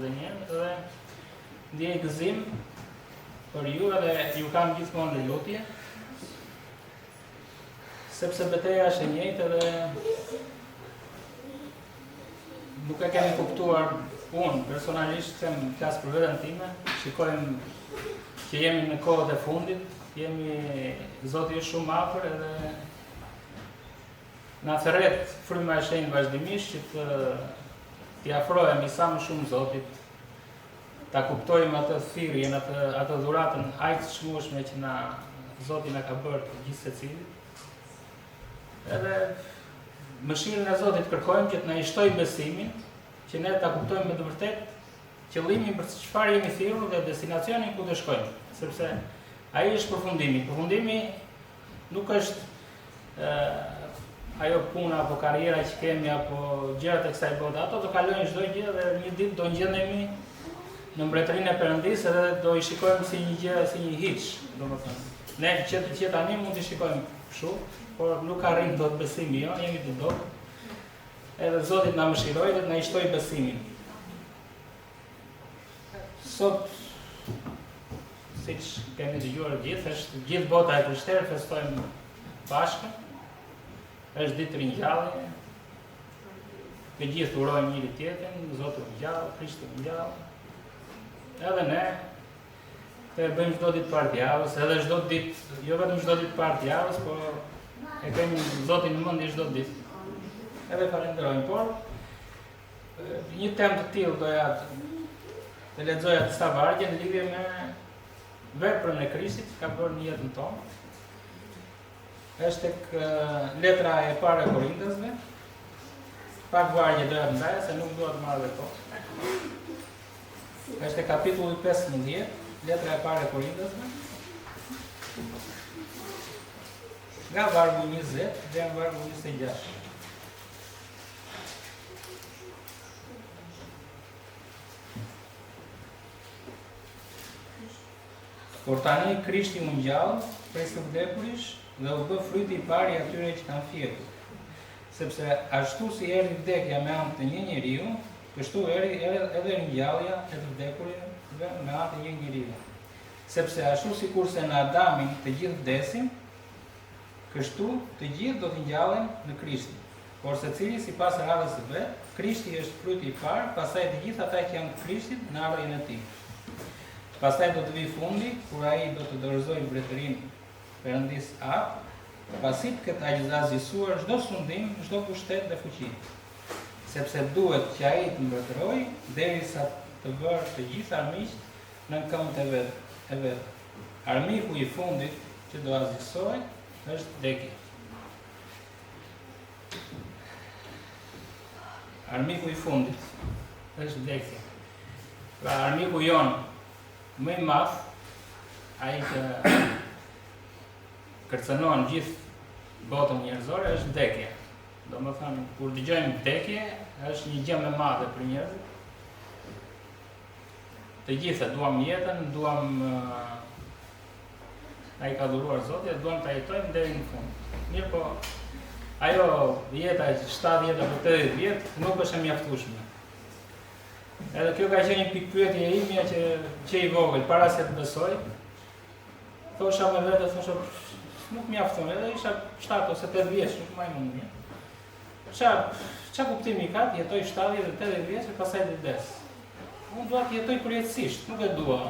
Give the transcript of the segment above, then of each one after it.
Dhe ndjej gëzim për ju edhe ju kam gjithmonë në lutje, sepse betejë është e njëjtë edhe nuk e kemi kuptuar. Unë personalisht them flas për veten time, shikojmë që jemi në kohët e fundit, Zoti është shumë afër edhe na thërret fryma e shenjtë vazhdimisht që t'i afrohemi sa më shumë Zotit, ta kuptojmë atë thirrjen, atë dhuratën aq të çmueshme që Zoti na ka bërë gjithë secilit. Edhe mëshirën e Zotit kërkojmë që të na i shtoj besimin, që ne ta kuptojmë me të vërtetë qëllimin për çfarë jemi thirrur dhe destinacionin ku do shkojmë, sepse ai është përfundimi. Përfundimi nuk është ajo puna apo karriera që kemi apo gjërat e kësaj bote. Ato do kalojnë çdo gjë dhe një ditë do ngjendemi në mbretërinë e Perëndisë edhe do i shikojmë si një gjë, si një hiç, domethënë. Ne që tani mund t'i shikojmë kështu, por nuk arrin dot besimi jo, jemi të dobët. Edhe Zoti na mëshiroi dhe na i shtoi besimin. Sot, siç kemi dëgjuar gjithë bota e krishterë festojmë Pashkën. Është ditë ringjallje, të gjithë urojnë njëri tjetrin, Zoti ngjall, Krishti ngjall. Edhe ne të bëjmë çdo ditë partijavës, edhe çdo ditë, jo vetëm çdo ditë partijavës, por e kemi Zotin në mendje çdo ditë. Edhe falenderojmë, por një temë të tillë doja të lexoja disa vargje në lidhje me veprën e Krishtit që ka bërë në jetën tonë. Është tek letra e parë e Korintësve. Pak vargje doja të ndaja, se nuk dua të marr vetë kohë. Është kapitulli 15, letra e parë e Korintësve. Nga vargu 20 dhe nga vargu 26. Por tani Krishti u ngjall prej së vdekurish dhe u bë fryti i parë i atyre që kanë fjetur. Sepse ashtu si erdhi vdekja me anë të një njeriu, kështu erdhi edhe ringjallja e të vdekurit me anë të një njeriu. Sepse ashtu sikurse në Adamin të gjithë vdesin, kështu të gjithë do të ngjallen në Krishtin. Por secili sipas radhës së vet, Krishti është fryti i parë, pastaj të gjithë ata që janë të Krishtit në ardhjen e tij. Pastaj do të vijë fundi, kur ai do të dorëzojë mbretërinë Perëndis Ap, pasi të ketë agjëzasuar çdo sundim, çdo pushtet dhe fuqi. Sepse duhet që ai të mbretërojë derisa të vërë të gjithë armiqt në këmbët e vet. Armiku i fundit që do azgjësohet është vdekja. Armiku i fundit është vdekja. Pra armiku jon më i madh, ai që kërcënon gjithë botën njerëzore është vdekja. Domethënë, kur dëgjojmë vdekje, është një gjë më e madhe për njerëzit. Të gjithë duam jetën, duam ai ka dhuruar Zoti, duam ta jetojmë deri në fund. Mirë po, ajo jeta e 70 apo 80 vjet nuk është e mjaftueshme. Edhe kjo ka qenë një pikë pyetje ime që i vogël, para se të besoj. Thosha me vete, nuk mjafton, edhe isha 7 ose 8 vjeç, nuk më mund mirë. Çfarë kuptimi ka të jetoj 70 dhe 80 vjeç e pastaj të vdes? Unë dua të jetoj përjetësisht, nuk e dua.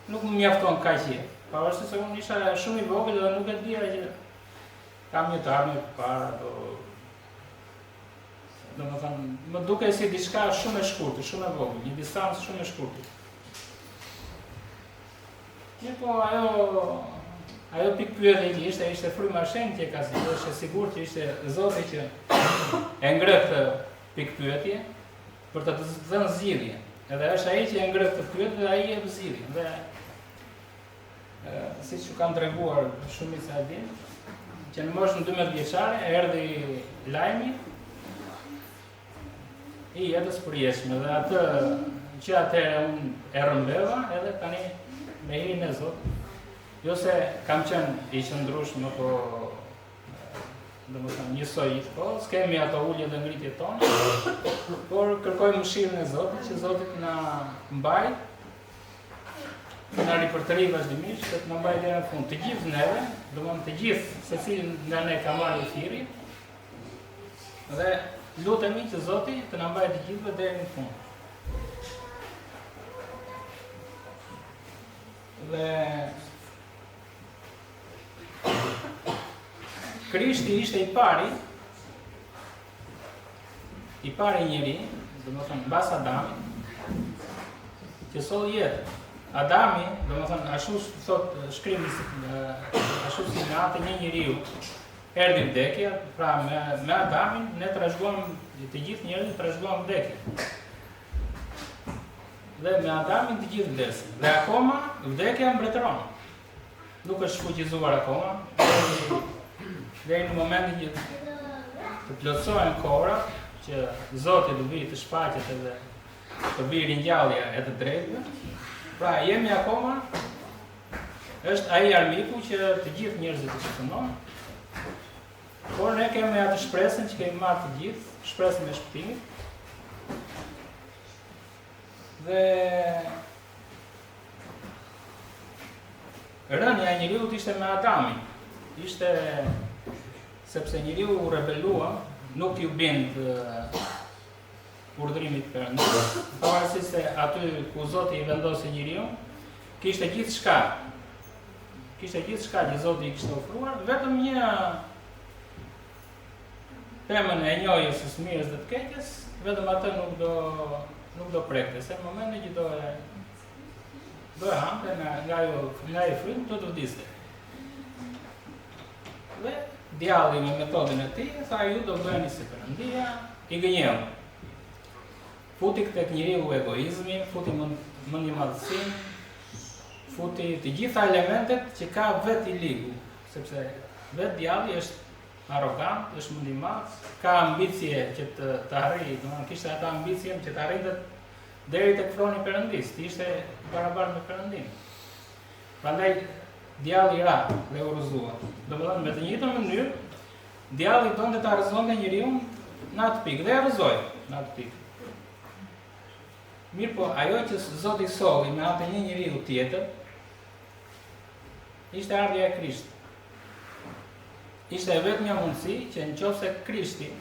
Nuk më mjafton kaq jetë. Pavarësisht se unë isha shumë i vogël dhe nuk e dija që kam një të ardhmë përpara apo domethënë, më duke si diçka shumë e shkurtër, shumë e vogël, një distancë shumë e shkurtër. Mirë po, ajo pikë pyetje ishte fryma e shenjtë që ka thënë, është e sigurt që ishte Zoti që e ngret këtë pikë pyetje për të dhënë zgjidhje. Edhe është ai që e ngret këtë pyetje dhe ai e jep zgjidhjen. Dhe siç u kanë treguar shumica e dinë, që në moshën 12 vjeçare erdhi lajmi i jetës përjetshme dhe atë që atëherë unë e rrëmbeva edhe tani me hirin e Zotit. Jo se kam qenë i qëndrueshëm apo domethënë njësoj po, s'kemi ato ulje dhe ngritje tona, por kërkojmë mëshirën e Zotit, që Zoti na mbaj, na ripërtëri vazhdimisht, që të na mbaj deri në fund. Të gjithë neve, domethënë të gjithë secili nga ne ka marrë thirrje, dhe lutemi që Zoti të na mbajë të gjithëve deri në fund. Dhe Krishti ishte i pari njeri, domethënë mbas Adamit, që solli jetë. Adami, domethënë ashtu thot shkrimi, ashtu si në atë një njeriu erdhi vdekja, pra me Adamin ne trashëguam, të gjithë njerëzit trashëguam vdekjen. Dhe me Adamin të gjithë vdesin. Dhe akoma vdekja mbretëron. Nuk është shfuqizuar akoma. Deri në momentin që të plotësohen kohërat, që Zoti do vijë të shfaqet edhe të vijë ringjallja e të drejtëve. Pra jemi akoma, është ai armiku që të gjithë njerëzit i shpëtojnë. Por ne kemi atë shpresën që kemi marrë të gjithë, shpresën e shpëtimit. Dhe rënia e njeriut ishte me Adamin. Ishte sepse njeriu u rebelua, nuk ju bind urdhërimit Perëndimit. Pavarësisht se aty ku Zoti i vendosi njeriu, kishte gjithçka. Kishte gjithçka që Zoti i kishte ofruar, vetëm një temën e njohjes së mirës dhe të keqes, vetëm atë nuk do prekte, se në momentin që do e hante nga ai frymë, do të vdiste. Dhe djalli me metodën e tij tha ju do bëheni si Perëndia, i gënjeu. Futi tek njeriu egoizmin, futi mendjemadhësinë, futi të gjitha elementet që ka vetë i ligu, sepse vetë djalli është arrogant, është mendimadh, ka ambicie që të arrijë, domethënë kishte atë ambicien që të arrinte deri tek froni i Perëndis, ishte barabartë me Perëndin. Prandaj djalli ra dhe u rrëzua. Domethënë me të njëjtën mënyrë, djalli donte ta rrëzonte njeriu në atë pikë dhe e rrëzoi në atë pikë. Mirë po, ajo që Zoti solli me atë një njeriu tjetër, ishte ardhja e Krishtit. Ishte vetëm një mundësi që nëse Krishti,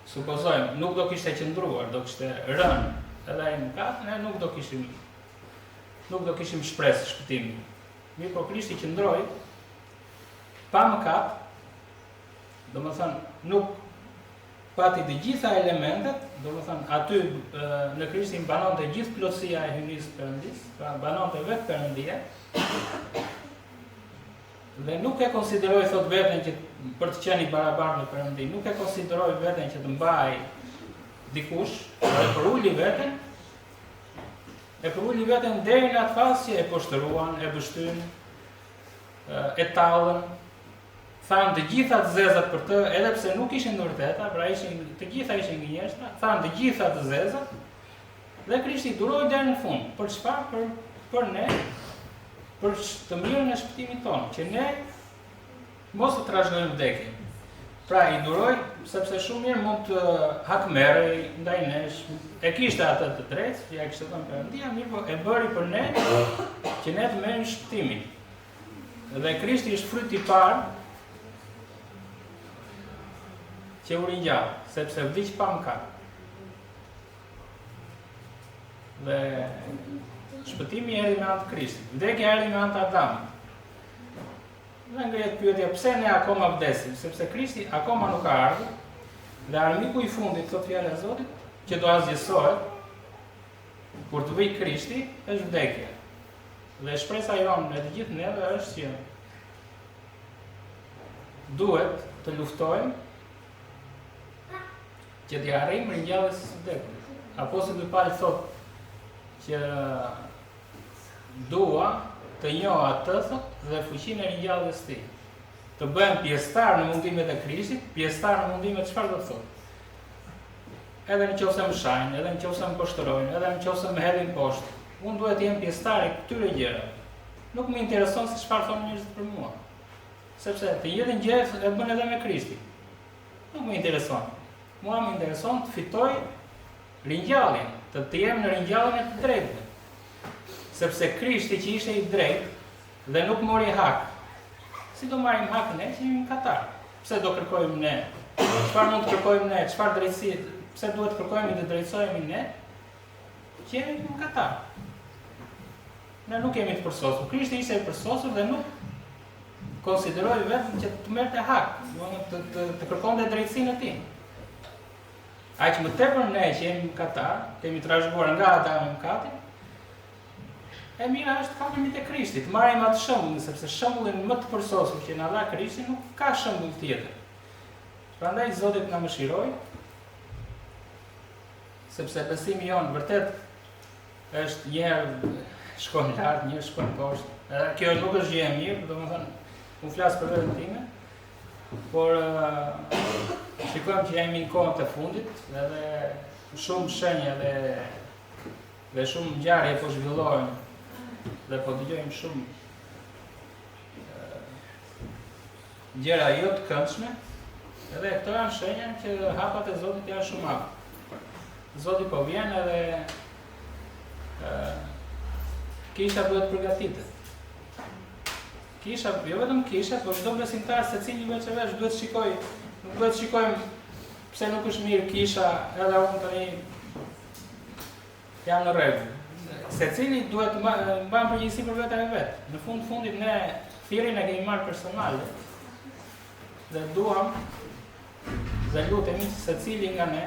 supozojmë, nuk do kishte qëndruar, do kishte rënë edhe ai mëkat, ne nuk do kishim shpresë shpëtimin. Mirë po Krishti qëndroi pa mëkat, domethënë nuk pati të gjitha elementet, domethënë aty në Krishtin banonte gjithë plotësia e hyjnisë Perëndis, pra banonte vetë Perëndia. Dhe nuk e konsideroi thot veten që për të qenë i barabartë me Perëndin, nuk e konsideroi veten që të mbaj dikush, e përuli veten. E përuli veten deri në atë fazë që e poshtëruan, e bështyn, e tallën. Thanë të gjitha të zezat për të, edhe pse nuk ishin të vërteta, pra të gjitha ishin gënjeshtra, thanë të gjitha të zezat, dhe Krishti duroi deri në fund. Për çfarë? Për ne, për të mirën e shpëtimit tonë, që ne mos të trashëgojmë vdekjen. Pra i duroi, sepse shumë mirë mund të hakmerrej ndaj nesh, e kishte atë të drejtë, që ja kishte thënë Perëndia, mirë po e bëri për ne, që ne të merrim shpëtimin. Dhe Krishti është fryti i parë që u ringjall, sepse vdiq pa mëkat. Dhe shpëtimi erdhi me anë të Krishtit, vdekja erdhi me anë të Adamit. Dhe ngrihet pyetja pse ne akoma vdesim, sepse Krishti akoma nuk ka ardhur, dhe armiku i fundit, thot fjala e Zotit, që do azgjësohet kur të vijë Krishti, është vdekja. Dhe shpresa jonë me të gjithë neve është që duhet të luftojmë që t'i arrijmë ringjalljes së vdekurit. Apostulli Paul thot që dua të njoh atë dhe fuqinë e ringjalljes së tij. Të bëhem pjesëtar në mundimet e Krishtit, pjesëtar në mundimet çfarë do të thotë? Edhe nëse më shajnë, edhe nëse më poshtërojnë, edhe nëse më hedhin poshtë, unë duhet të jem pjesëtar i këtyre gjërave. Nuk më intereson se çfarë thonë njerëzit për mua. Sepse të njëjtën gjë e bën edhe me Krishtin. Nuk më intereson. Mua më intereson të fitoj ringjalljen, të jem në ringjalljen e të drejtëve. Sepse Krishti që ishte i drejtë dhe nuk mori hak. Si do marrim hak ne që jemi mëkatar? Pse do kërkojmë ne? Çfarë mund të kërkojmë ne? Çfarë drejtësi? Pse duhet të kërkojmë të drejtohemi ne? Që jemi mëkatar. Ne nuk jemi të përsosur. Krishti ishte i përsosur dhe nuk konsideroi vetëm që të merrte hak, të kërkonte drejtsinë e tij. Aq më tepër ne që jemi mëkatar, kemi trashëguar nga Adami mëkatin, e mira është të kapemi te Krishti, të marrim atë shembull, sepse shembullin më të përsosur që na dha Krishti nuk ka shembull tjetër. Prandaj Zoti na mëshiroj, sepse besimi jon vërtet është njerë shkon lart, njerë shkon poshtë. Edhe kjo nuk është gjë e mirë, domethënë unë flas për veten time, por shikojmë që jemi në kohën e fundit, edhe shumë shenja dhe shumë ngjarje po zhvillohen dhe po dëgjojmë shumë gjëra jo të këndshme, edhe këto janë shenja që hapat e Zotit janë shumë hapa. Zoti po vjen edhe kisha duhet përgatitet. Kisha, jo vetëm kisha, por çdo besimtar secili veç e veç duhet shikojmë pse nuk është mirë kisha, edhe unë tani jam në rregull. Secili duhet të mban përgjegjësi për veten e vet. Në fundit ne thirrjen e kemi marrë personale dhe duam dhe lutemi secili nga ne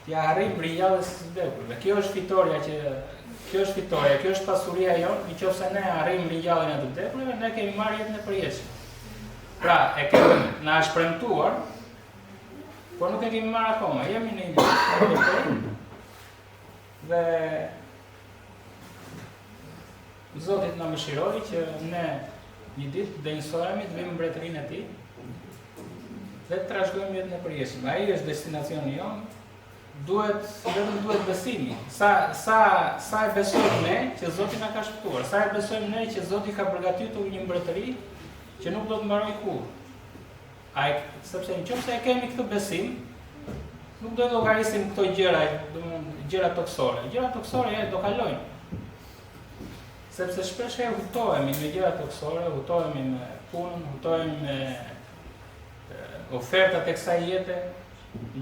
t'ja arrijmë ringjalljes së vdekurive. Kjo është fitoria, kjo është pasuria jonë, nëse ne arrijmë ringjalljen e të vdekurive, ne kemi marrë jetën e përjetshme. Pra, e kemi na është premtuar, por nuk e kemi marrë akoma. Jemi në një dhe Zotit na mëshiroi që ne një ditë dënsohemi të vim mbretërinë e tij dhe të trashëgojmë jetën e përjetshme. Ai është destinacioni jonë. Vetëm duhet besimi. Sa e besojmë ne që Zoti na ka shpëtuar, sa e besojmë ne që Zoti ka përgatitur një mbretëri që nuk do të mbarojë kurrë. Sepse nëse e kemi këtë besim, nuk do të llogarisim këto gjëra, gjëra toksore. Gjëra toksore do kalojnë. Sepse shpesh herë hutohemi me gjëra toksore, hutohemi me punën, hutohemi me ofertat e kësaj jete,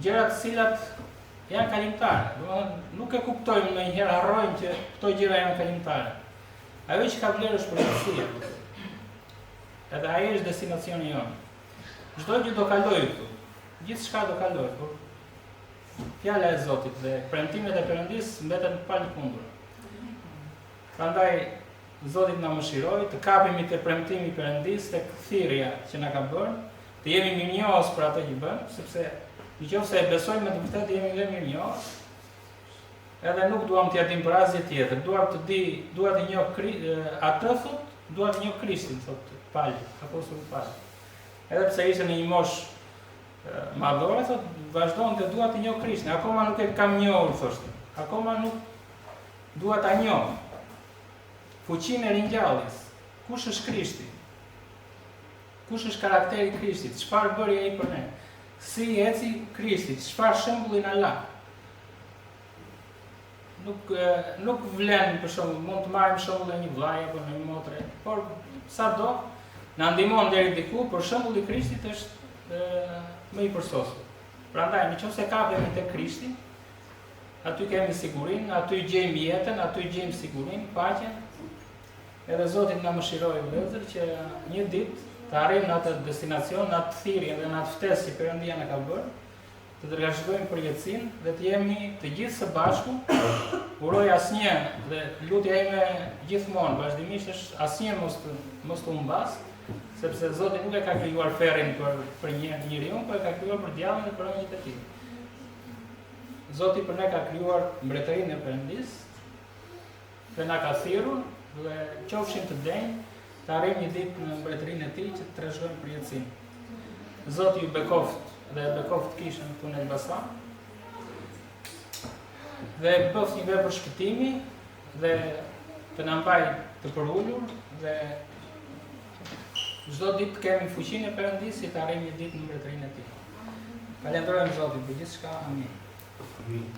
gjëra të cilat janë kalimtare. Nuk e kuptojmë ndonjëherë, harrojmë që këto gjëra janë kalimtare. Ajo që ka vlerë është përgjithësia. Edhe ai është destinacioni jonë. Çdo gjë do kalojë këtu. Gjithçka do kalojë, por fjala e Zotit dhe premtimet e Perëndis mbeten pa lëkundur. Prandaj Zoti na mëshiroi të kapemi te premtimi i Perëndis, tek thirrja që na ka bërë, të jemi mirënjohës për atë që bën, sepse nëse e besojmë me të vërtetë jemi dhe mirënjohës. Edhe nuk duam t'ia dim për asgjë tjetër, dua të njoh atë thot, dua të njoh Krishtin, thot Pali, apostulli Pali. Edhe pse ishte në një moshë madhore, thot, vazhdonte dua të njoh Krishtin. Akoma nuk e kam njohur, thoshte. Akoma nuk dua ta njoh. Fuqinë e ringjalljes. Kush është Krishti? Kush është karakteri i Krishtit? Çfarë bëri ai për ne? Si eci Krishti? Çfarë shembulli na la? Nuk vlen për shembull, mund të marrim shembull e një vllaje apo një motre, por sado na ndihmon deri diku, por shembulli i Krishtit është më i përsosur. Prandaj, nëse kapemi te Krishti, aty kemi sigurinë, aty gjejmë jetën, aty gjejmë sigurinë, paqen. Edhe Zoti na mëshiroi vëllezër që një ditë të arrijmë në atë destinacion, në atë thirrje dhe në atë ftesë që Perëndia na ka bërë, të trashëgojmë përjetësinë dhe të jemi të gjithë së bashku. Uroj asnjë dhe lutja ime gjithmonë vazhdimisht është asnjë mos të humbas, sepse Zoti nuk e ka krijuar ferrin për njeriu, por e ka krijuar për djallin dhe për anjët e tij. Zoti për ne ka krijuar mbretërinë e Perëndis dhe na ka thirrur dhe qofshim të denj të arrijmë një ditë në mbretërinë e tij që të trashëgojmë përjetësinë. Zoti ju bekoft dhe bekoft kishën këtu në Elbasan. Dhe bëft një vepër shpëtimi dhe të na mbaj të përulur dhe çdo ditë kemi fuqinë e Perëndisë si të arrijmë një ditë në mbretërinë e Tij. Falenderojmë Zotin për gjithçka. Amin.